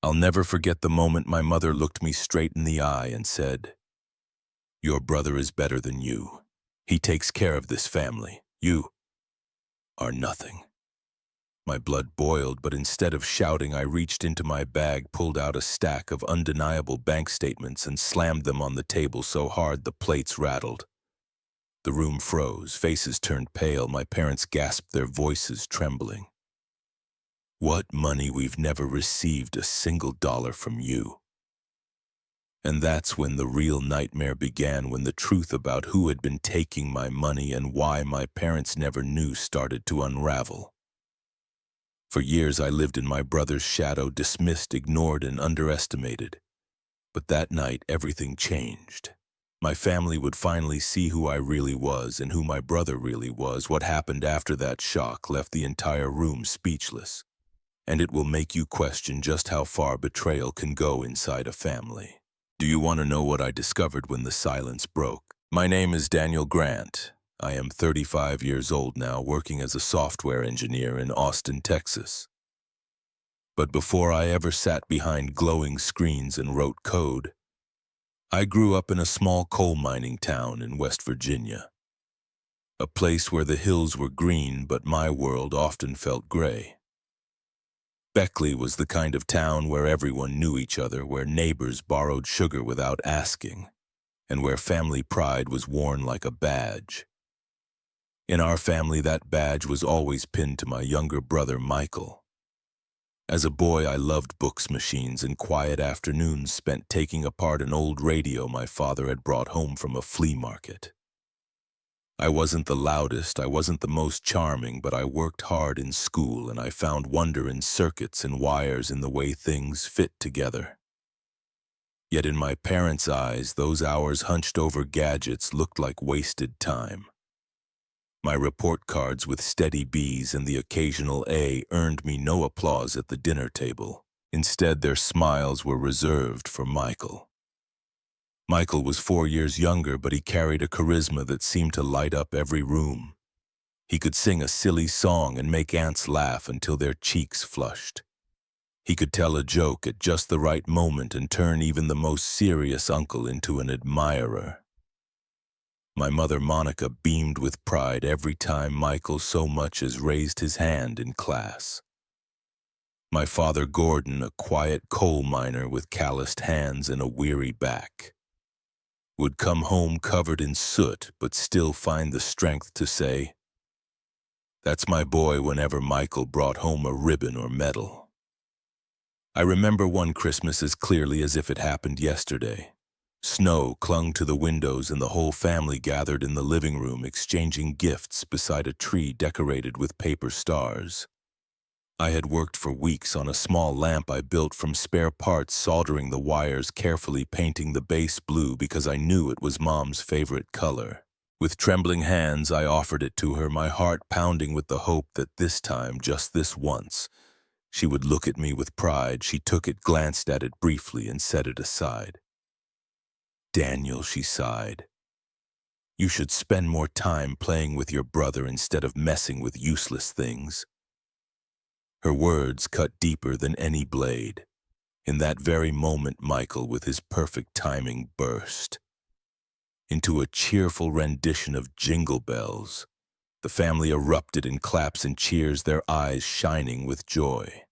I'll never forget the moment my mother looked me straight in the eye and said, "Your brother is better than you. He takes care of this family. You are nothing." My blood boiled, but instead of shouting, I reached into my bag, pulled out a stack of undeniable bank statements, and slammed them on the table so hard the plates rattled. The room froze, faces turned pale, my parents gasped, their voices trembling. "What money? We've never received a single dollar from you." And that's when the real nightmare began, when the truth about who had been taking my money and why my parents never knew started to unravel. For years I lived in my brother's shadow, dismissed, ignored, and underestimated. But that night, everything changed. My family would finally see who I really was and who my brother really was. What happened after that shock left the entire room speechless. And it will make you question just how far betrayal can go inside a family. Do you want to know what I discovered when the silence broke? My name is Daniel Grant. I am 35 years old now, working as a software engineer in Austin, Texas. But before I ever sat behind glowing screens and wrote code, I grew up in a small coal mining town in West Virginia. A place where the hills were green, but my world often felt gray. Beckley was the kind of town where everyone knew each other, where neighbors borrowed sugar without asking, and where family pride was worn like a badge. In our family, that badge was always pinned to my younger brother, Michael. As a boy, I loved books, machines, and quiet afternoons spent taking apart an old radio my father had brought home from a flea market. I wasn't the loudest, I wasn't the most charming, but I worked hard in school and I found wonder in circuits and wires, in the way things fit together. Yet in my parents' eyes, those hours hunched over gadgets looked like wasted time. My report cards with steady B's and the occasional A earned me no applause at the dinner table. Instead, their smiles were reserved for Michael. Michael was 4 years younger, but he carried a charisma that seemed to light up every room. He could sing a silly song and make aunts laugh until their cheeks flushed. He could tell a joke at just the right moment and turn even the most serious uncle into an admirer. My mother, Monica, beamed with pride every time Michael so much as raised his hand in class. My father, Gordon, a quiet coal miner with calloused hands and a weary back, would come home covered in soot but still find the strength to say, "That's my boy," whenever Michael brought home a ribbon or medal. I remember one Christmas as clearly as if it happened yesterday. Snow clung to the windows and the whole family gathered in the living room, exchanging gifts beside a tree decorated with paper stars. I had worked for weeks on a small lamp I built from spare parts, soldering the wires, carefully painting the base blue because I knew it was Mom's favorite color. With trembling hands, I offered it to her, my heart pounding with the hope that this time, just this once, she would look at me with pride. She took it, glanced at it briefly, and set it aside. "Daniel," she sighed, "you should spend more time playing with your brother instead of messing with useless things." Her words cut deeper than any blade. In that very moment, Michael, with his perfect timing, burst into a cheerful rendition of Jingle Bells. The family erupted in claps and cheers, their eyes shining with joy.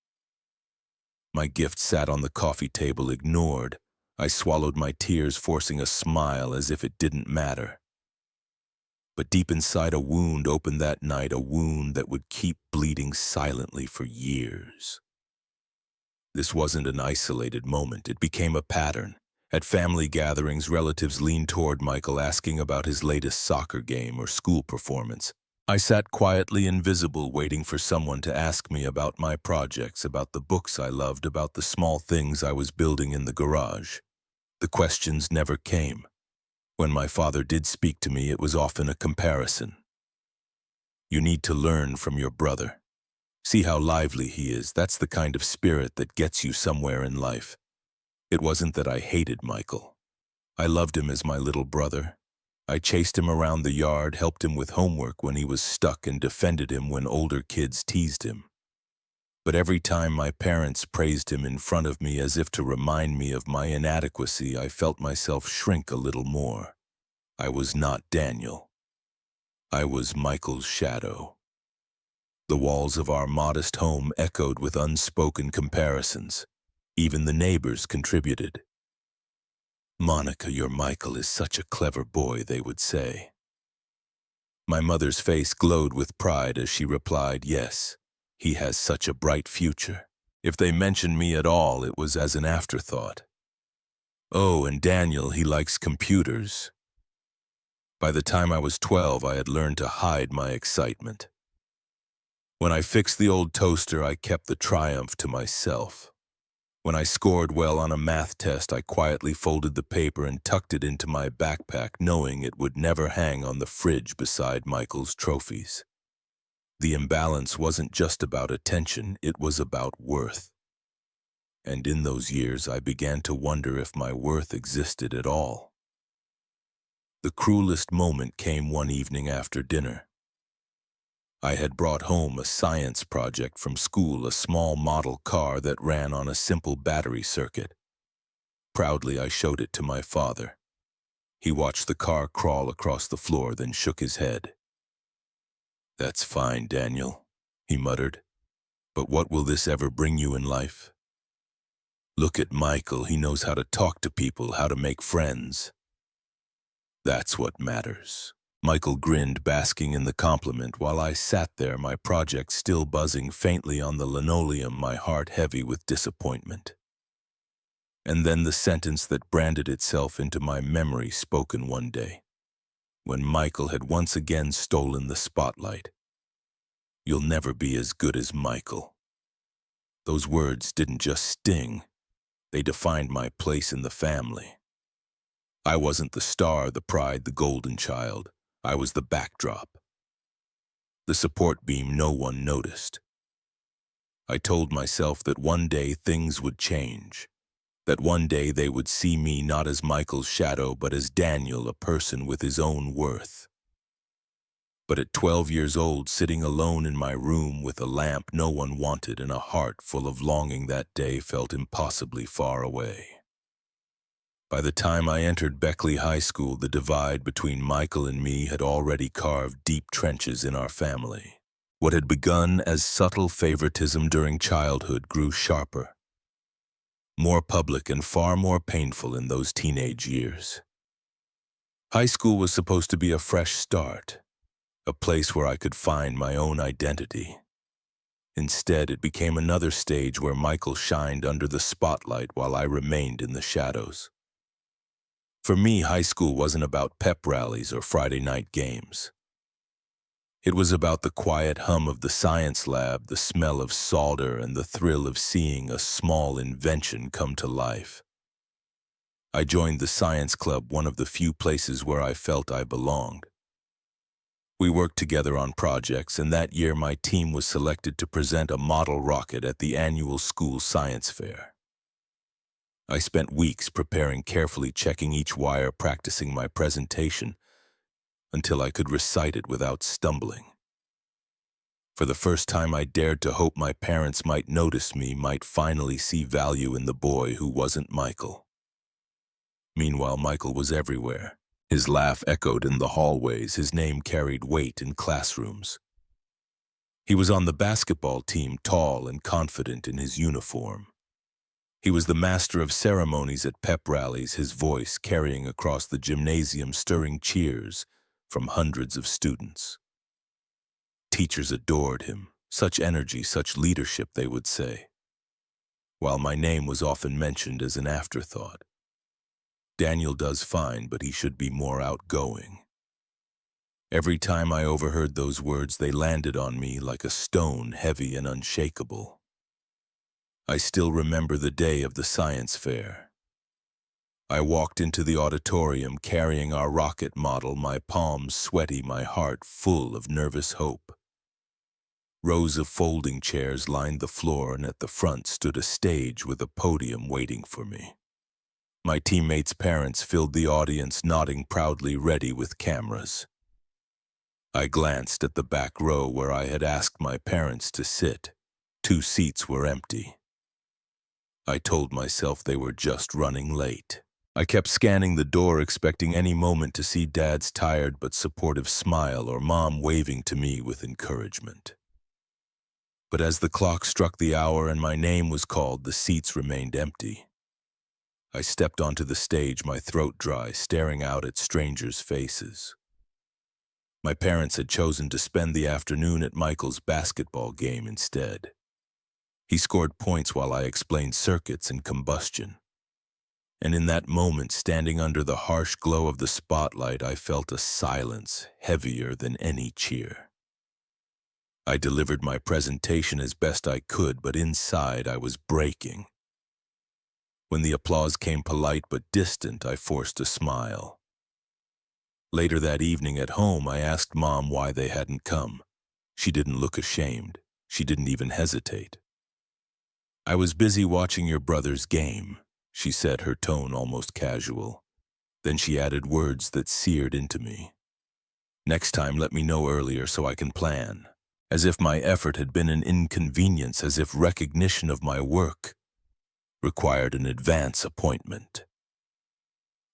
My gift sat on the coffee table, ignored. I swallowed my tears, forcing a smile as if it didn't matter. But deep inside, a wound opened that night, a wound that would keep bleeding silently for years. This wasn't an isolated moment. It became a pattern. At family gatherings, relatives leaned toward Michael, asking about his latest soccer game or school performance. I sat quietly invisible, waiting for someone to ask me about my projects, about the books I loved, about the small things I was building in the garage. The questions never came. When my father did speak to me, it was often a comparison. "You need to learn from your brother. See how lively he is. That's the kind of spirit that gets you somewhere in life." It wasn't that I hated Michael. I loved him as my little brother. I chased him around the yard, helped him with homework when he was stuck, and defended him when older kids teased him. But every time my parents praised him in front of me as if to remind me of my inadequacy, I felt myself shrink a little more. I was not Daniel. I was Michael's shadow. The walls of our modest home echoed with unspoken comparisons. Even the neighbors contributed. "Monica, your Michael is such a clever boy," they would say. My mother's face glowed with pride as she replied, "Yes, he has such a bright future." If they mentioned me at all, it was as an afterthought. "Oh, and Daniel, he likes computers." By the time I was 12, I had learned to hide my excitement. When I fixed the old toaster, I kept the triumph to myself. When I scored well on a math test, I quietly folded the paper and tucked it into my backpack, knowing it would never hang on the fridge beside Michael's trophies. The imbalance wasn't just about attention, it was about worth. And in those years, I began to wonder if my worth existed at all. The cruelest moment came one evening after dinner. I had brought home a science project from school, a small model car that ran on a simple battery circuit. Proudly, I showed it to my father. He watched the car crawl across the floor, then shook his head. "That's fine, Daniel," he muttered. "But what will this ever bring you in life? Look at Michael, he knows how to talk to people, how to make friends. That's what matters." Michael grinned, basking in the compliment, while I sat there, my project still buzzing faintly on the linoleum, my heart heavy with disappointment. And then the sentence that branded itself into my memory, spoken one day, when Michael had once again stolen the spotlight. "You'll never be as good as Michael." Those words didn't just sting, they defined my place in the family. I wasn't the star, the pride, the golden child. I was the backdrop, the support beam no one noticed. I told myself that one day things would change, that one day they would see me not as Michael's shadow, but as Daniel, a person with his own worth. But at 12 years old, sitting alone in my room with a lamp no one wanted and a heart full of longing, that day felt impossibly far away. By the time I entered Beckley High School, the divide between Michael and me had already carved deep trenches in our family. What had begun as subtle favoritism during childhood grew sharper, more public and far more painful in those teenage years. High school was supposed to be a fresh start, a place where I could find my own identity. Instead, it became another stage where Michael shined under the spotlight while I remained in the shadows. For me, high school wasn't about pep rallies or Friday night games. It was about the quiet hum of the science lab, the smell of solder, and the thrill of seeing a small invention come to life. I joined the science club, one of the few places where I felt I belonged. We worked together on projects, and that year my team was selected to present a model rocket at the annual school science fair. I spent weeks preparing, carefully checking each wire, practicing my presentation until I could recite it without stumbling. For the first time, I dared to hope my parents might notice me, might finally see value in the boy who wasn't Michael. Meanwhile, Michael was everywhere. His laugh echoed in the hallways, his name carried weight in classrooms. He was on the basketball team, tall and confident in his uniform. He was the master of ceremonies at pep rallies, his voice carrying across the gymnasium, stirring cheers from hundreds of students. Teachers adored him. Such energy, such leadership, they would say, while my name was often mentioned as an afterthought. "Daniel does fine, but he should be more outgoing." Every time I overheard those words, they landed on me like a stone, heavy and unshakable. I still remember the day of the science fair. I walked into the auditorium carrying our rocket model, my palms sweaty, my heart full of nervous hope. Rows of folding chairs lined the floor, and at the front stood a stage with a podium waiting for me. My teammates' parents filled the audience, nodding proudly, ready with cameras. I glanced at the back row where I had asked my parents to sit. 2 seats were empty. I told myself they were just running late. I kept scanning the door, expecting any moment to see Dad's tired but supportive smile or Mom waving to me with encouragement. But as the clock struck the hour and my name was called, the seats remained empty. I stepped onto the stage, my throat dry, staring out at strangers' faces. My parents had chosen to spend the afternoon at Michael's basketball game instead. He scored points while I explained circuits and combustion. And in that moment, standing under the harsh glow of the spotlight, I felt a silence heavier than any cheer. I delivered my presentation as best I could, but inside I was breaking. When the applause came polite but distant, I forced a smile. Later that evening at home, I asked Mom why they hadn't come. She didn't look ashamed. She didn't even hesitate. "I was busy watching your brother's game," she said, her tone almost casual. Then she added words that seared into me. "Next time, let me know earlier so I can plan." As if my effort had been an inconvenience, as if recognition of my work required an advance appointment.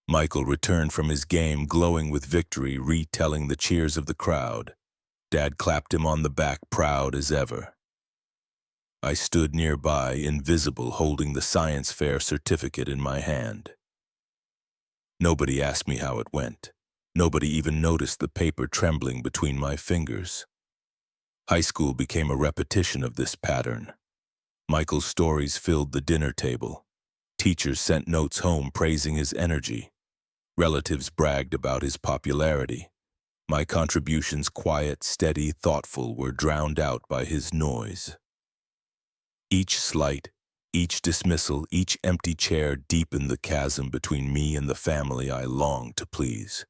Michael returned from his game glowing with victory, retelling the cheers of the crowd. Dad clapped him on the back, proud as ever. I stood nearby, invisible, holding the science fair certificate in my hand. Nobody asked me how it went. Nobody even noticed the paper trembling between my fingers. High school became a repetition of this pattern. Michael's stories filled the dinner table. Teachers sent notes home praising his energy. Relatives bragged about his popularity. My contributions, quiet, steady, thoughtful, were drowned out by his noise. Each slight, each dismissal, each empty chair deepened the chasm between me and the family I longed to please.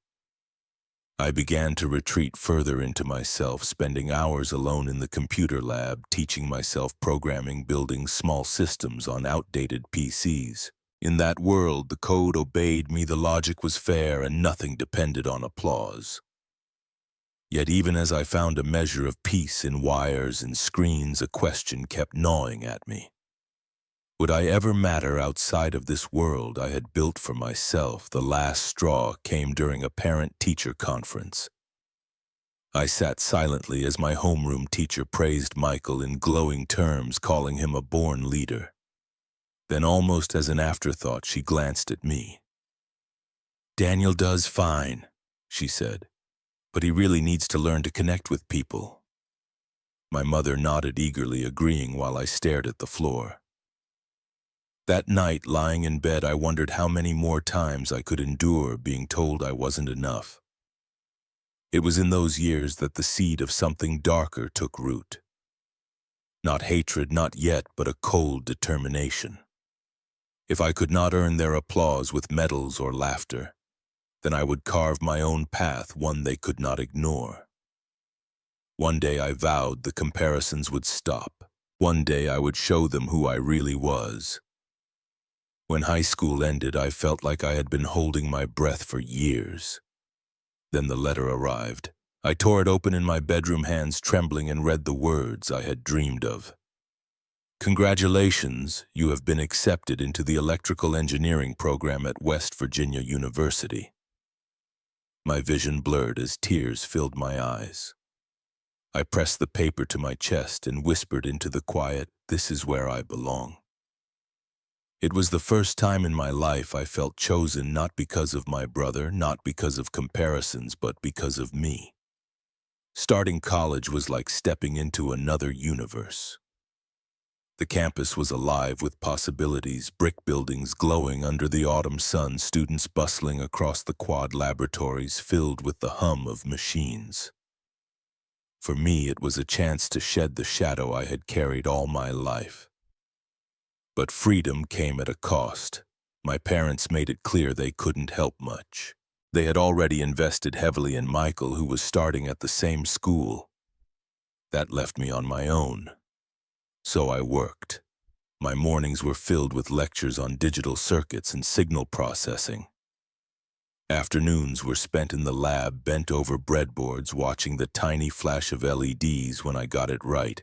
I began to retreat further into myself, spending hours alone in the computer lab, teaching myself programming, building small systems on outdated PCs. In that world, the code obeyed me, the logic was fair, and nothing depended on applause. Yet even as I found a measure of peace in wires and screens, a question kept gnawing at me. Would I ever matter outside of this world I had built for myself? The last straw came during a parent-teacher conference. I sat silently as my homeroom teacher praised Michael in glowing terms, calling him a born leader. Then, almost as an afterthought, she glanced at me. "Daniel does fine," she said, "but he really needs to learn to connect with people." My mother nodded eagerly, agreeing while I stared at the floor. That night, lying in bed, I wondered how many more times I could endure being told I wasn't enough. It was in those years that the seed of something darker took root. Not hatred, not yet, but a cold determination. If I could not earn their applause with medals or laughter, then I would carve my own path, one they could not ignore. One day I vowed the comparisons would stop. One day I would show them who I really was. When high school ended, I felt like I had been holding my breath for years. Then the letter arrived. I tore it open in my bedroom, hands trembling, and read the words I had dreamed of. "Congratulations, you have been accepted into the electrical engineering program at West Virginia University." My vision blurred as tears filled my eyes. I pressed the paper to my chest and whispered into the quiet, "This is where I belong." It was the first time in my life I felt chosen, not because of my brother, not because of comparisons, but because of me. Starting college was like stepping into another universe. The campus was alive with possibilities, brick buildings glowing under the autumn sun, students bustling across the quad laboratories filled with the hum of machines. For me, it was a chance to shed the shadow I had carried all my life. But freedom came at a cost. My parents made it clear they couldn't help much. They had already invested heavily in Michael, who was starting at the same school. That left me on my own. So I worked. My mornings were filled with lectures on digital circuits and signal processing. Afternoons were spent in the lab, bent over breadboards, watching the tiny flash of LEDs when I got it right.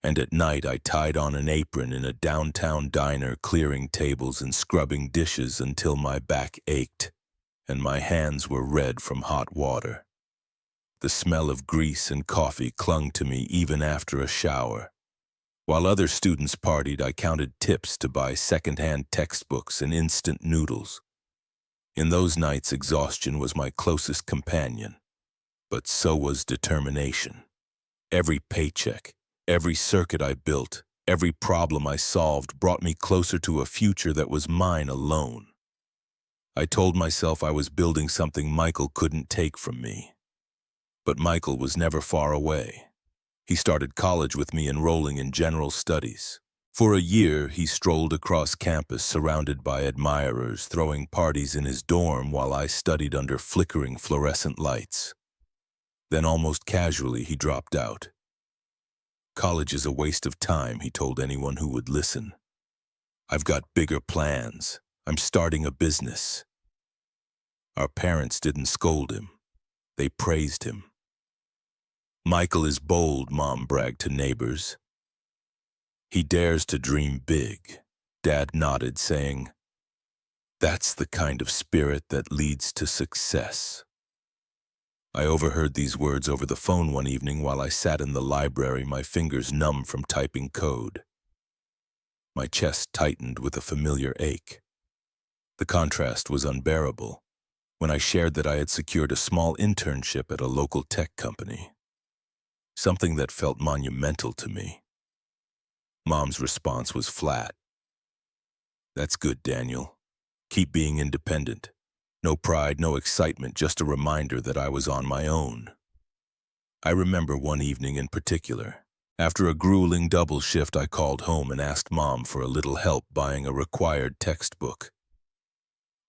And at night I tied on an apron in a downtown diner, clearing tables and scrubbing dishes until my back ached and my hands were red from hot water. The smell of grease and coffee clung to me even after a shower. While other students partied, I counted tips to buy secondhand textbooks and instant noodles. In those nights, exhaustion was my closest companion, but so was determination. Every paycheck, every circuit I built, every problem I solved brought me closer to a future that was mine alone. I told myself I was building something Michael couldn't take from me. But Michael was never far away. He started college with me, enrolling in general studies. For a year, he strolled across campus surrounded by admirers, throwing parties in his dorm while I studied under flickering fluorescent lights. Then almost casually, he dropped out. "College is a waste of time," he told anyone who would listen. "I've got bigger plans. I'm starting a business." Our parents didn't scold him. They praised him. "Michael is bold," Mom bragged to neighbors. "He dares to dream big." Dad nodded, saying, "That's the kind of spirit that leads to success." I overheard these words over the phone one evening while I sat in the library, my fingers numb from typing code. My chest tightened with a familiar ache. The contrast was unbearable when I shared that I had secured a small internship at a local tech company, something that felt monumental to me. Mom's response was flat. "That's good, Daniel. Keep being independent. No pride, no excitement, just a reminder that I was on my own." I remember one evening in particular. After a grueling double shift, I called home and asked Mom for a little help buying a required textbook.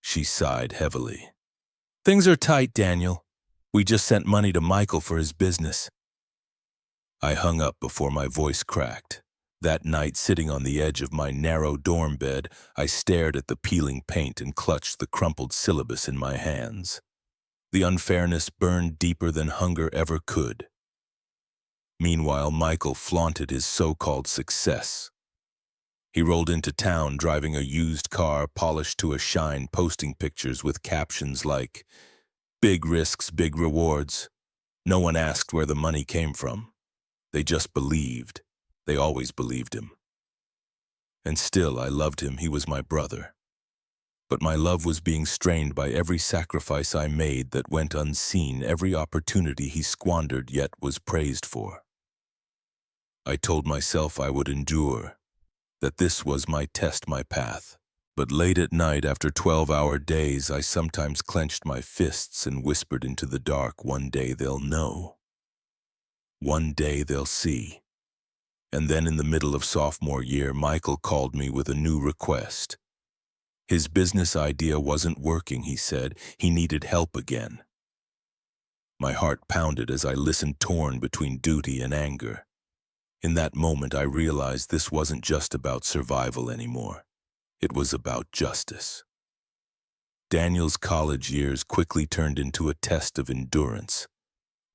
She sighed heavily. "Things are tight, Daniel. We just sent money to Michael for his business." I hung up before my voice cracked. That night, sitting on the edge of my narrow dorm bed, I stared at the peeling paint and clutched the crumpled syllabus in my hands. The unfairness burned deeper than hunger ever could. Meanwhile, Michael flaunted his so-called success. He rolled into town driving a used car polished to a shine, posting pictures with captions like, "Big risks, big rewards." No one asked where the money came from. They just believed. They always believed him. And still, I loved him. He was my brother. But my love was being strained by every sacrifice I made that went unseen, every opportunity he squandered yet was praised for. I told myself I would endure, that this was my test, my path. But late at night, after 12-hour days, I sometimes clenched my fists and whispered into the dark, "One day they'll know. One day they'll see." And then in the middle of sophomore year, Michael called me with a new request. His business idea wasn't working, he said. He needed help again. My heart pounded as I listened, torn between duty and anger. In that moment, I realized this wasn't just about survival anymore. It was about justice. Daniel's college years quickly turned into a test of endurance,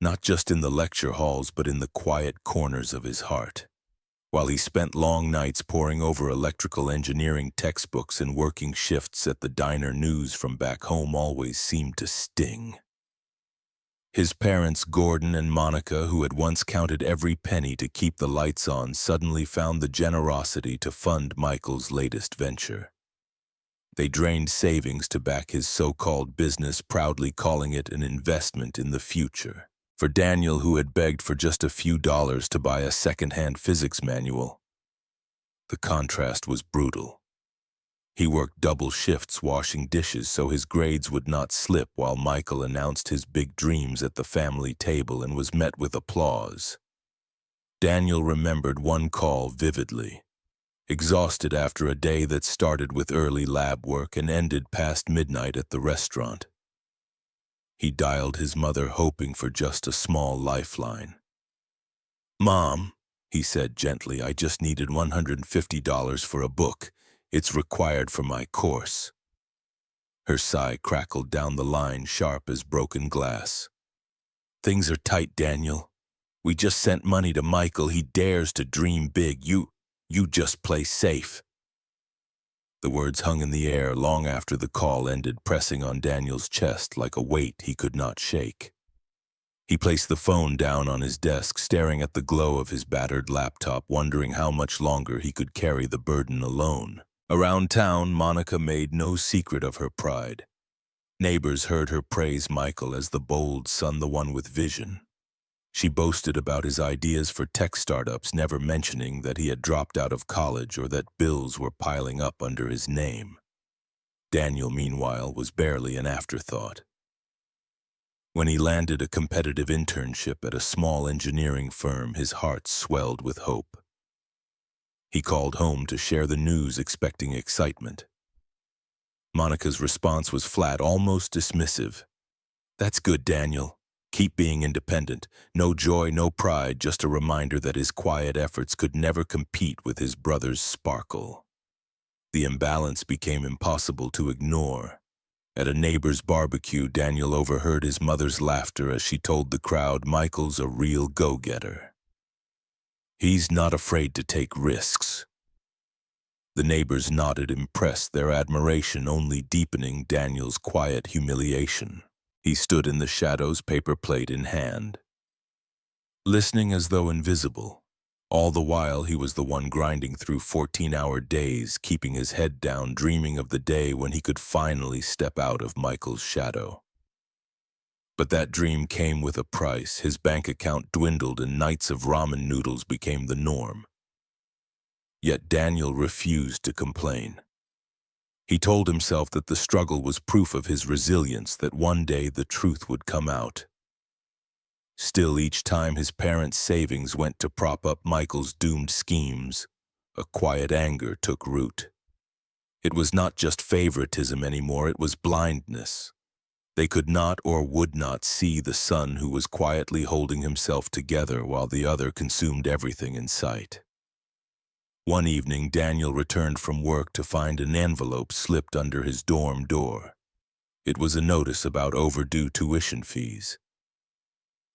not just in the lecture halls, but in the quiet corners of his heart. While he spent long nights poring over electrical engineering textbooks and working shifts at the diner, news from back home always seemed to sting. His parents, Gordon and Monica, who had once counted every penny to keep the lights on, suddenly found the generosity to fund Michael's latest venture. They drained savings to back his so-called business, proudly calling it an investment in the future. For Daniel, who had begged for just a few dollars to buy a second-hand physics manual, the contrast was brutal. He worked double shifts washing dishes so his grades would not slip, while Michael announced his big dreams at the family table and was met with applause. Daniel remembered one call vividly. Exhausted after a day that started with early lab work and ended past midnight at the restaurant, he dialed his mother, hoping for just a small lifeline. "Mom," he said gently, "I just needed $150 for a book. It's required for my course." Her sigh crackled down the line, sharp as broken glass. "Things are tight, Daniel. We just sent money to Michael. He dares to dream big. You just play safe." The words hung in the air long after the call ended, pressing on Daniel's chest like a weight he could not shake. He placed the phone down on his desk, staring at the glow of his battered laptop, wondering how much longer he could carry the burden alone. Around town, Monica made no secret of her pride. Neighbors heard her praise Michael as the bold son, the one with vision. She boasted about his ideas for tech startups, never mentioning that he had dropped out of college or that bills were piling up under his name. Daniel, meanwhile, was barely an afterthought. When he landed a competitive internship at a small engineering firm, his heart swelled with hope. He called home to share the news, expecting excitement. Monica's response was flat, almost dismissive. "That's good, Daniel. Keep being independent. No joy, no pride, just a reminder that his quiet efforts could never compete with his brother's sparkle." The imbalance became impossible to ignore. At a neighbor's barbecue, Daniel overheard his mother's laughter as she told the crowd, "Michael's a real go-getter. He's not afraid to take risks." The neighbors nodded, impressed, their admiration only deepening Daniel's quiet humiliation. He stood in the shadows, paper plate in hand, listening as though invisible. All the while, he was the one grinding through 14-hour days, keeping his head down, dreaming of the day when he could finally step out of Michael's shadow. But that dream came with a price. His bank account dwindled and nights of ramen noodles became the norm. Yet Daniel refused to complain. He told himself that the struggle was proof of his resilience, that one day the truth would come out. Still, each time his parents' savings went to prop up Michael's doomed schemes, a quiet anger took root. It was not just favoritism anymore, it was blindness. They could not or would not see the son who was quietly holding himself together while the other consumed everything in sight. One evening, Daniel returned from work to find an envelope slipped under his dorm door. It was a notice about overdue tuition fees.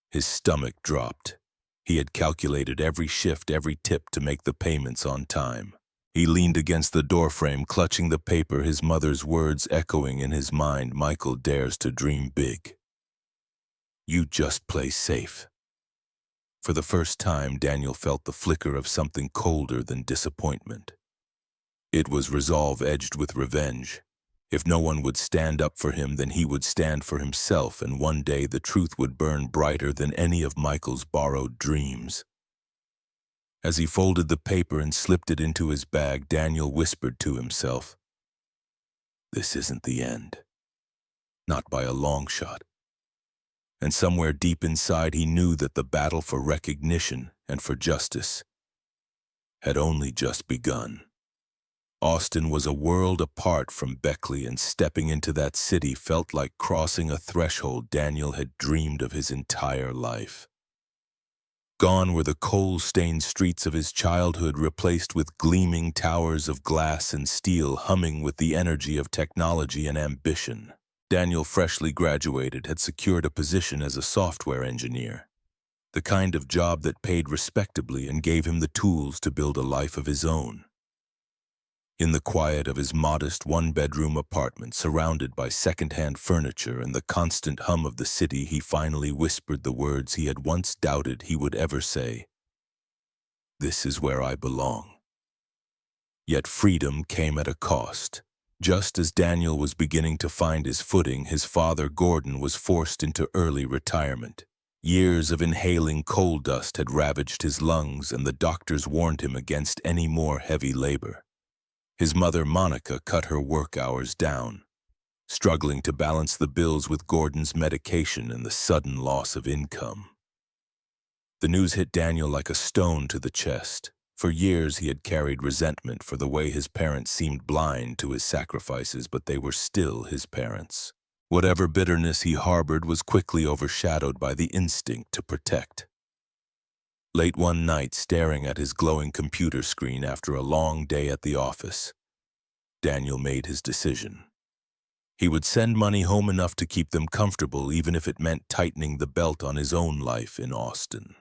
His stomach dropped. He had calculated every shift, every tip to make the payments on time. He leaned against the doorframe, clutching the paper, his mother's words echoing in his mind, "Michael dares to dream big. You just play safe." For the first time, Daniel felt the flicker of something colder than disappointment. It was resolve edged with revenge. If no one would stand up for him, then he would stand for himself, and one day the truth would burn brighter than any of Michael's borrowed dreams. As he folded the paper and slipped it into his bag, Daniel whispered to himself, "This isn't the end. Not by a long shot." And somewhere deep inside he knew that the battle for recognition and for justice had only just begun. Austin was a world apart from Beckley, and stepping into that city felt like crossing a threshold Daniel had dreamed of his entire life. Gone were the coal-stained streets of his childhood, replaced with gleaming towers of glass and steel, humming with the energy of technology and ambition. Daniel, freshly graduated, had secured a position as a software engineer, the kind of job that paid respectably and gave him the tools to build a life of his own. In the quiet of his modest one-bedroom apartment, surrounded by second-hand furniture and the constant hum of the city, he finally whispered the words he had once doubted he would ever say, "This is where I belong." Yet freedom came at a cost. Just as Daniel was beginning to find his footing, his father, Gordon, was forced into early retirement. Years of inhaling coal dust had ravaged his lungs, and the doctors warned him against any more heavy labor. His mother, Monica, cut her work hours down, struggling to balance the bills with Gordon's medication and the sudden loss of income. The news hit Daniel like a stone to the chest. For years he had carried resentment for the way his parents seemed blind to his sacrifices, but they were still his parents. Whatever bitterness he harbored was quickly overshadowed by the instinct to protect. Late one night, staring at his glowing computer screen after a long day at the office, Daniel made his decision. He would send money home enough to keep them comfortable, even if it meant tightening the belt on his own life in Austin.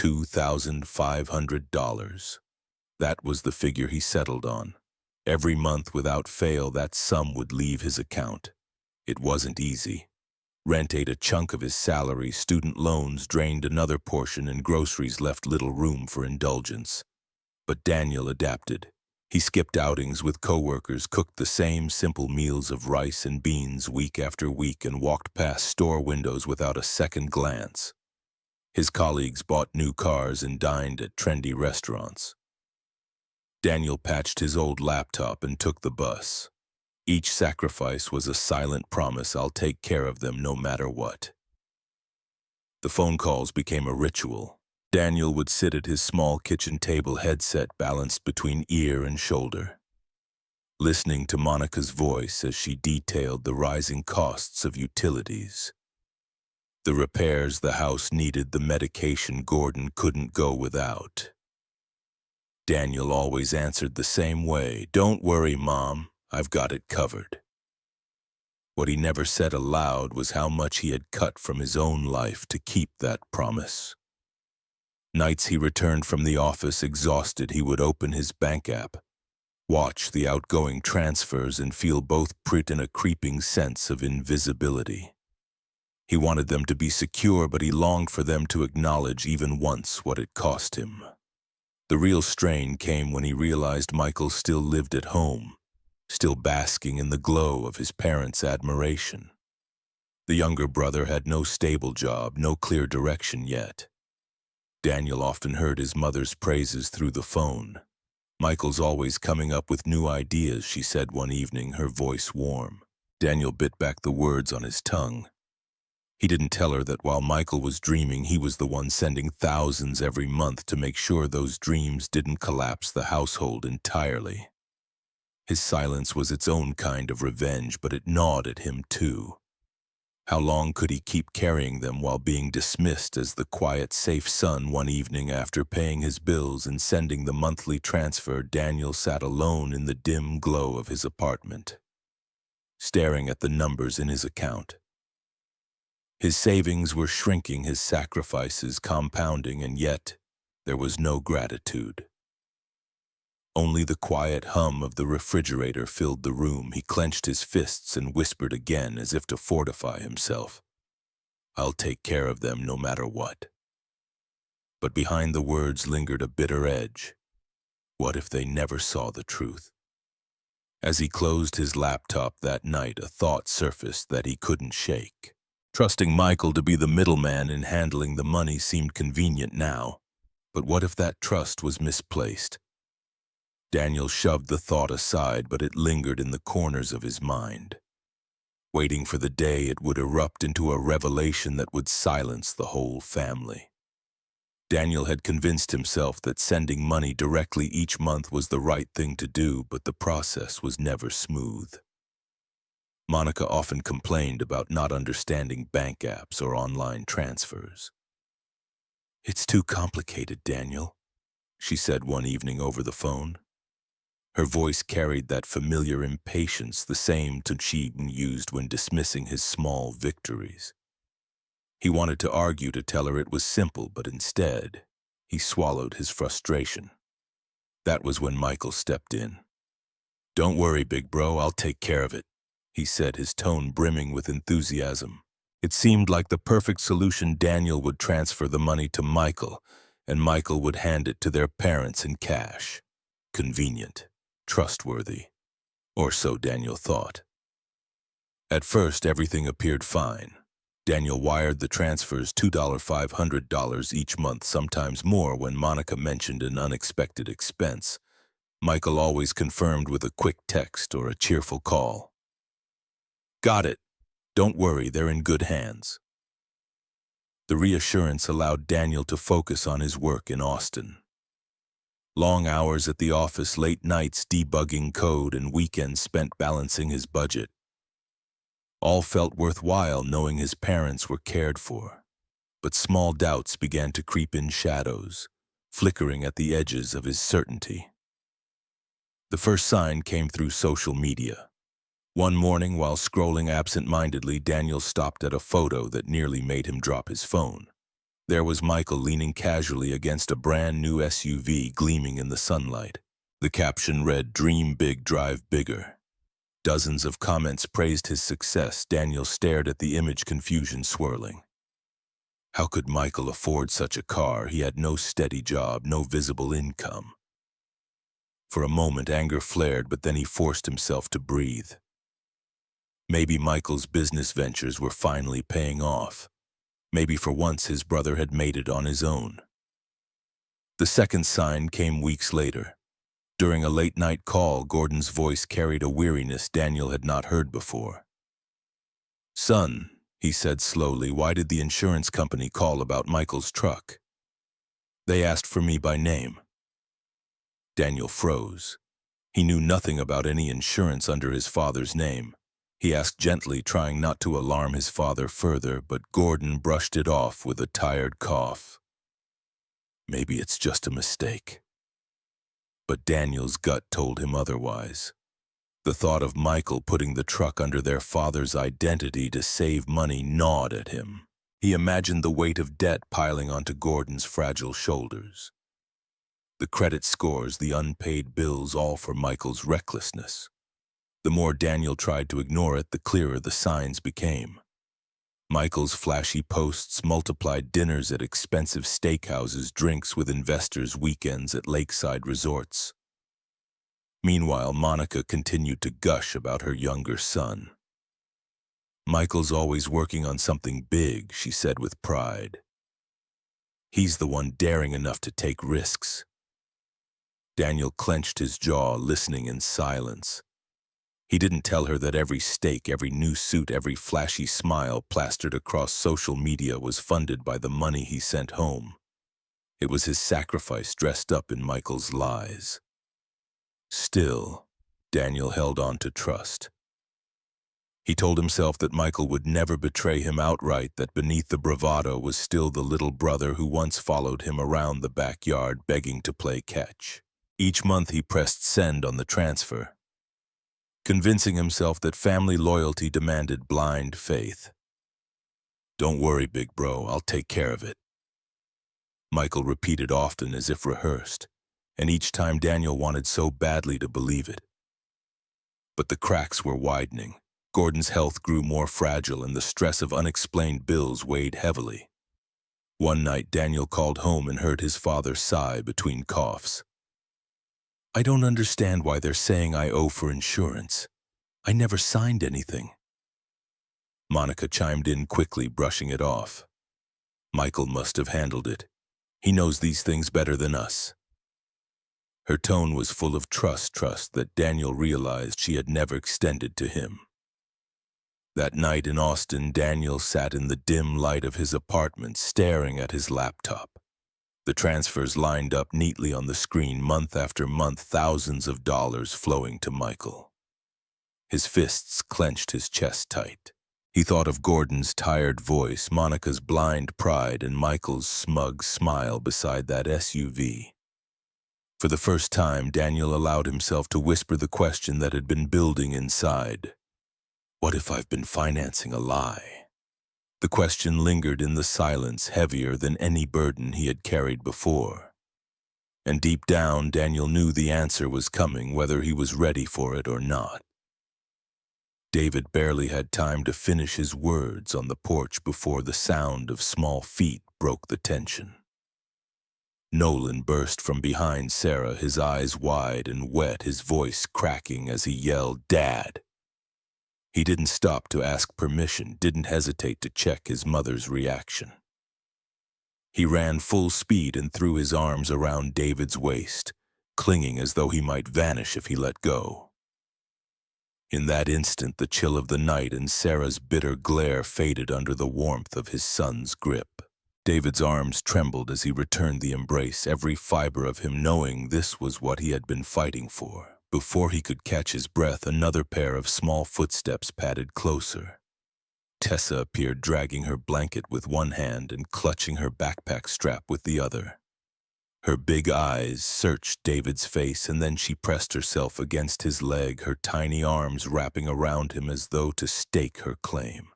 $2,500. That was the figure he settled on. Every month without fail, that sum would leave his account. It wasn't easy. Rent ate a chunk of his salary, student loans drained another portion, and groceries left little room for indulgence. But Daniel adapted. He skipped outings with coworkers, cooked the same simple meals of rice and beans week after week, and walked past store windows without a second glance. His colleagues bought new cars and dined at trendy restaurants. Daniel patched his old laptop and took the bus. Each sacrifice was a silent promise: I'll take care of them no matter what. The phone calls became a ritual. Daniel would sit at his small kitchen table, headset balanced between ear and shoulder, listening to Monica's voice as she detailed the rising costs of utilities, the repairs the house needed, the medication Gordon couldn't go without. Daniel always answered the same way: "Don't worry, Mom, I've got it covered." What he never said aloud was how much he had cut from his own life to keep that promise. Nights he returned from the office exhausted, he would open his bank app, watch the outgoing transfers, and feel both in a creeping sense of invisibility. He wanted them to be secure, but he longed for them to acknowledge even once what it cost him. The real strain came when he realized Michael still lived at home, still basking in the glow of his parents' admiration. The younger brother had no stable job, no clear direction yet. Daniel often heard his mother's praises through the phone. "Michael's always coming up with new ideas," she said one evening, her voice warm. Daniel bit back the words on his tongue. He didn't tell her that while Michael was dreaming, he was the one sending thousands every month to make sure those dreams didn't collapse the household entirely. His silence was its own kind of revenge, but it gnawed at him too. How long could he keep carrying them while being dismissed as the quiet, safe son? One evening, after paying his bills and sending the monthly transfer, Daniel sat alone in the dim glow of his apartment, staring at the numbers in his account. His savings were shrinking, his sacrifices compounding, and yet there was no gratitude. Only the quiet hum of the refrigerator filled the room. He clenched his fists and whispered again, as if to fortify himself, "I'll take care of them no matter what." But behind the words lingered a bitter edge. What if they never saw the truth? As he closed his laptop that night, a thought surfaced that he couldn't shake. Trusting Michael to be the middleman in handling the money seemed convenient now, but what if that trust was misplaced? Daniel shoved the thought aside, but it lingered in the corners of his mind, waiting for the day it would erupt into a revelation that would silence the whole family. Daniel had convinced himself that sending money directly each month was the right thing to do, but the process was never smooth. Monica often complained about not understanding bank apps or online transfers. "It's too complicated, Daniel," she said one evening over the phone. Her voice carried that familiar impatience, the same tone she used when dismissing his small victories. He wanted to argue, to tell her it was simple, but instead, he swallowed his frustration. That was when Michael stepped in. "Don't worry, big bro, I'll take care of it," he said, his tone brimming with enthusiasm. It seemed like the perfect solution. Daniel would transfer the money to Michael, and Michael would hand it to their parents in cash. Convenient. Trustworthy. Or so Daniel thought. At first, everything appeared fine. Daniel wired the transfers $2,500 each month, sometimes more when Monica mentioned an unexpected expense. Michael always confirmed with a quick text or a cheerful call. "Got it. Don't worry, they're in good hands." The reassurance allowed Daniel to focus on his work in Austin. Long hours at the office, late nights debugging code, and weekends spent balancing his budget. All felt worthwhile, knowing his parents were cared for. But small doubts began to creep in shadows, flickering at the edges of his certainty. The first sign came through social media. One morning, while scrolling absent-mindedly, Daniel stopped at a photo that nearly made him drop his phone. There was Michael leaning casually against a brand new SUV gleaming in the sunlight. The caption read, "Dream big, drive bigger." Dozens of comments praised his success. Daniel stared at the image, confusion swirling. How could Michael afford such a car? He had no steady job, no visible income. For a moment, anger flared, but then he forced himself to breathe. Maybe Michael's business ventures were finally paying off. Maybe for once his brother had made it on his own. The second sign came weeks later. During a late-night call, Gordon's voice carried a weariness Daniel had not heard before. "Son," he said slowly, "why did the insurance company call about Michael's truck?" "They asked for me by name." Daniel froze. He knew nothing about any insurance under his father's name. He asked gently, trying not to alarm his father further, but Gordon brushed it off with a tired cough. "Maybe it's just a mistake." But Daniel's gut told him otherwise. The thought of Michael putting the truck under their father's identity to save money gnawed at him. He imagined the weight of debt piling onto Gordon's fragile shoulders. The credit scores, the unpaid bills, all for Michael's recklessness. The more Daniel tried to ignore it, the clearer the signs became. Michael's flashy posts multiplied dinners at expensive steakhouses, drinks with investors, weekends at lakeside resorts. Meanwhile, Monica continued to gush about her younger son. "Michael's always working on something big," she said with pride. "He's the one daring enough to take risks." Daniel clenched his jaw, listening in silence. He didn't tell her that every steak, every new suit, every flashy smile plastered across social media was funded by the money he sent home. It was his sacrifice dressed up in Michael's lies. Still, Daniel held on to trust. He told himself that Michael would never betray him outright, that beneath the bravado was still the little brother who once followed him around the backyard begging to play catch. Each month he pressed send on the transfer, convincing himself that family loyalty demanded blind faith. "Don't worry, big bro, I'll take care of it," Michael repeated often as if rehearsed, and each time Daniel wanted so badly to believe it. But the cracks were widening. Gordon's health grew more fragile and the stress of unexplained bills weighed heavily. One night, Daniel called home and heard his father sigh between coughs. "I don't understand why they're saying I owe for insurance. I never signed anything." Monica chimed in quickly, brushing it off. "Michael must have handled it. He knows these things better than us." Her tone was full of trust that Daniel realized she had never extended to him. That night in Austin, Daniel sat in the dim light of his apartment, staring at his laptop. The transfers lined up neatly on the screen, month after month, thousands of dollars flowing to Michael. His fists clenched, his chest tight. He thought of Gordon's tired voice, Monica's blind pride, and Michael's smug smile beside that SUV. For the first time, Daniel allowed himself to whisper the question that had been building inside. What if I've been financing a lie? The question lingered in the silence, heavier than any burden he had carried before. And deep down, Daniel knew the answer was coming, whether he was ready for it or not. David barely had time to finish his words on the porch before the sound of small feet broke the tension. Nolan burst from behind Sarah, his eyes wide and wet, his voice cracking as he yelled, "Dad!" He didn't stop to ask permission, didn't hesitate to check his mother's reaction. He ran full speed and threw his arms around David's waist, clinging as though he might vanish if he let go. In that instant, the chill of the night and Sarah's bitter glare faded under the warmth of his son's grip. David's arms trembled as he returned the embrace, every fiber of him knowing this was what he had been fighting for. Before he could catch his breath, another pair of small footsteps padded closer. Tessa appeared, dragging her blanket with one hand and clutching her backpack strap with the other. Her big eyes searched David's face, and then she pressed herself against his leg, her tiny arms wrapping around him as though to stake her claim.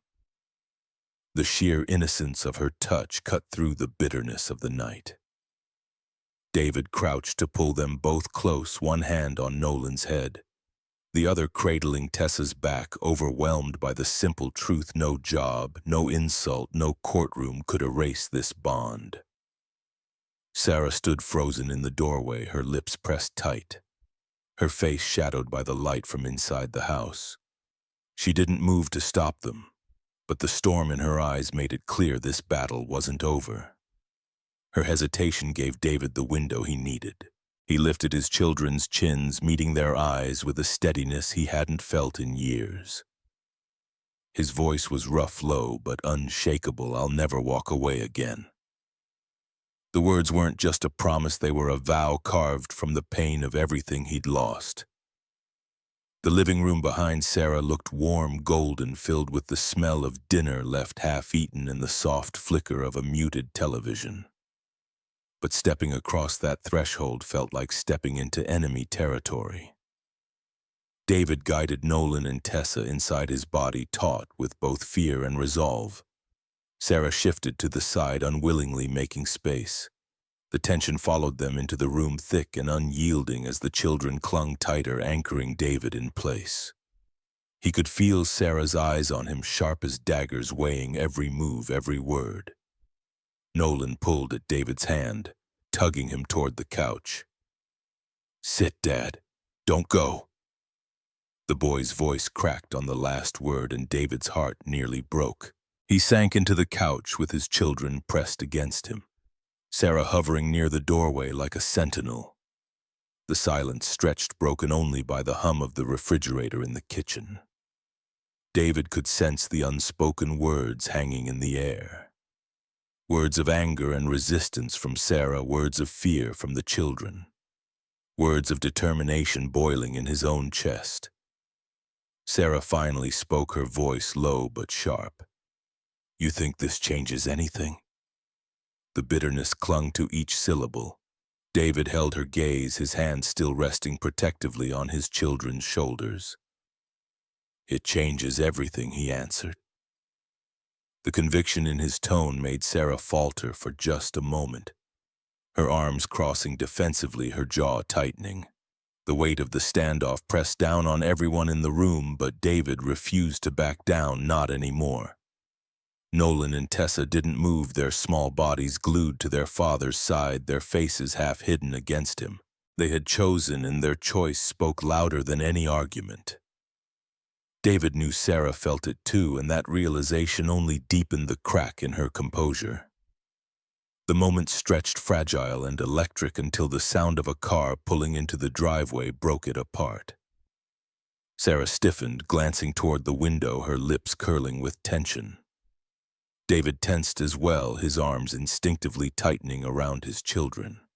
The sheer innocence of her touch cut through the bitterness of the night. David crouched to pull them both close, one hand on Nolan's head, the other cradling Tessa's back, overwhelmed by the simple truth no job, no insult, no courtroom could erase this bond. Sarah stood frozen in the doorway, her lips pressed tight, her face shadowed by the light from inside the house. She didn't move to stop them, but the storm in her eyes made it clear this battle wasn't over. Her hesitation gave David the window he needed. He lifted his children's chins, meeting their eyes with a steadiness he hadn't felt in years. His voice was rough, low, but unshakable. "I'll never walk away again." The words weren't just a promise, they were a vow carved from the pain of everything he'd lost. The living room behind Sarah looked warm, golden, filled with the smell of dinner left half-eaten and the soft flicker of a muted television. But stepping across that threshold felt like stepping into enemy territory. David guided Nolan and Tessa inside his body, taut with both fear and resolve. Sarah shifted to the side, unwillingly making space. The tension followed them into the room, thick and unyielding as the children clung tighter, anchoring David in place. He could feel Sarah's eyes on him, sharp as daggers, weighing every move, every word. Nolan pulled at David's hand, tugging him toward the couch. "Sit, Dad. Don't go." The boy's voice cracked on the last word, and David's heart nearly broke. He sank into the couch with his children pressed against him, Sarah hovering near the doorway like a sentinel. The silence stretched, broken only by the hum of the refrigerator in the kitchen. David could sense the unspoken words hanging in the air. Words of anger and resistance from Sarah, words of fear from the children. Words of determination boiling in his own chest. Sarah finally spoke, her voice low but sharp. "You think this changes anything?" The bitterness clung to each syllable. David held her gaze, his hand still resting protectively on his children's shoulders. "It changes everything," he answered. The conviction in his tone made Sarah falter for just a moment, her arms crossing defensively, her jaw tightening. The weight of the standoff pressed down on everyone in the room, but David refused to back down, not anymore. Nolan and Tessa didn't move, their small bodies glued to their father's side, their faces half hidden against him. They had chosen, and their choice spoke louder than any argument. David knew Sarah felt it too, and that realization only deepened the crack in her composure. The moment stretched fragile and electric until the sound of a car pulling into the driveway broke it apart. Sarah stiffened, glancing toward the window, her lips curling with tension. David tensed as well, his arms instinctively tightening around his children.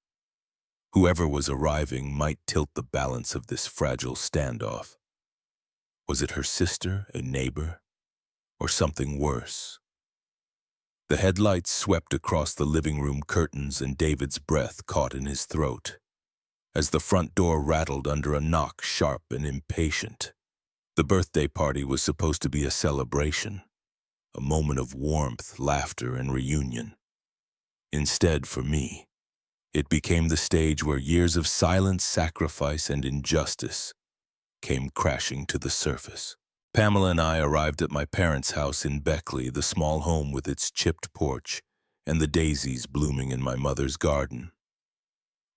Whoever was arriving might tilt the balance of this fragile standoff. Was it her sister, a neighbor, or something worse? The headlights swept across the living room curtains, and David's breath caught in his throat as the front door rattled under a knock, sharp and impatient. The birthday party was supposed to be a celebration, a moment of warmth, laughter, and reunion. Instead, for me, it became the stage where years of silence, sacrifice, and injustice came crashing to the surface. Pamela and I arrived at my parents' house in Beckley, the small home with its chipped porch and the daisies blooming in my mother's garden.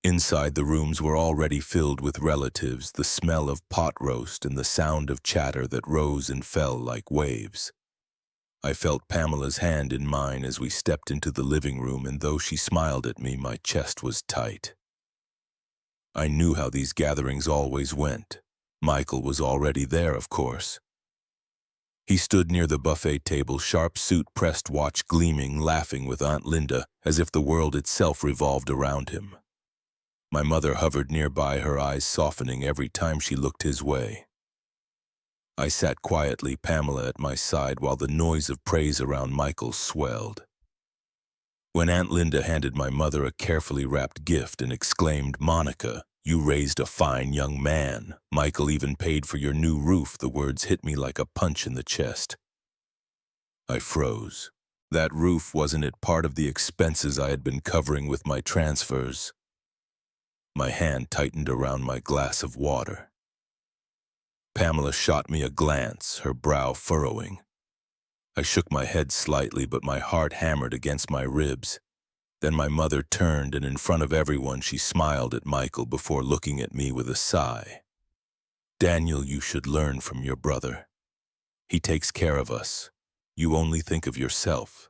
Inside, the rooms were already filled with relatives, the smell of pot roast and the sound of chatter that rose and fell like waves. I felt Pamela's hand in mine as we stepped into the living room, and though she smiled at me, my chest was tight. I knew how these gatherings always went. Michael was already there, of course. He stood near the buffet table, sharp suit pressed, watch gleaming, laughing with Aunt Linda, as if the world itself revolved around him. My mother hovered nearby, her eyes softening every time she looked his way. I sat quietly, Pamela at my side, while the noise of praise around Michael swelled. When Aunt Linda handed my mother a carefully wrapped gift and exclaimed, "Monica, you raised a fine young man. Michael even paid for your new roof," the words hit me like a punch in the chest. I froze. That roof, wasn't it part of the expenses I had been covering with my transfers? My hand tightened around my glass of water. Pamela shot me a glance, her brow furrowing. I shook my head slightly, but my heart hammered against my ribs. Then my mother turned, and in front of everyone she smiled at Michael before looking at me with a sigh. "Daniel, you should learn from your brother. He takes care of us. You only think of yourself."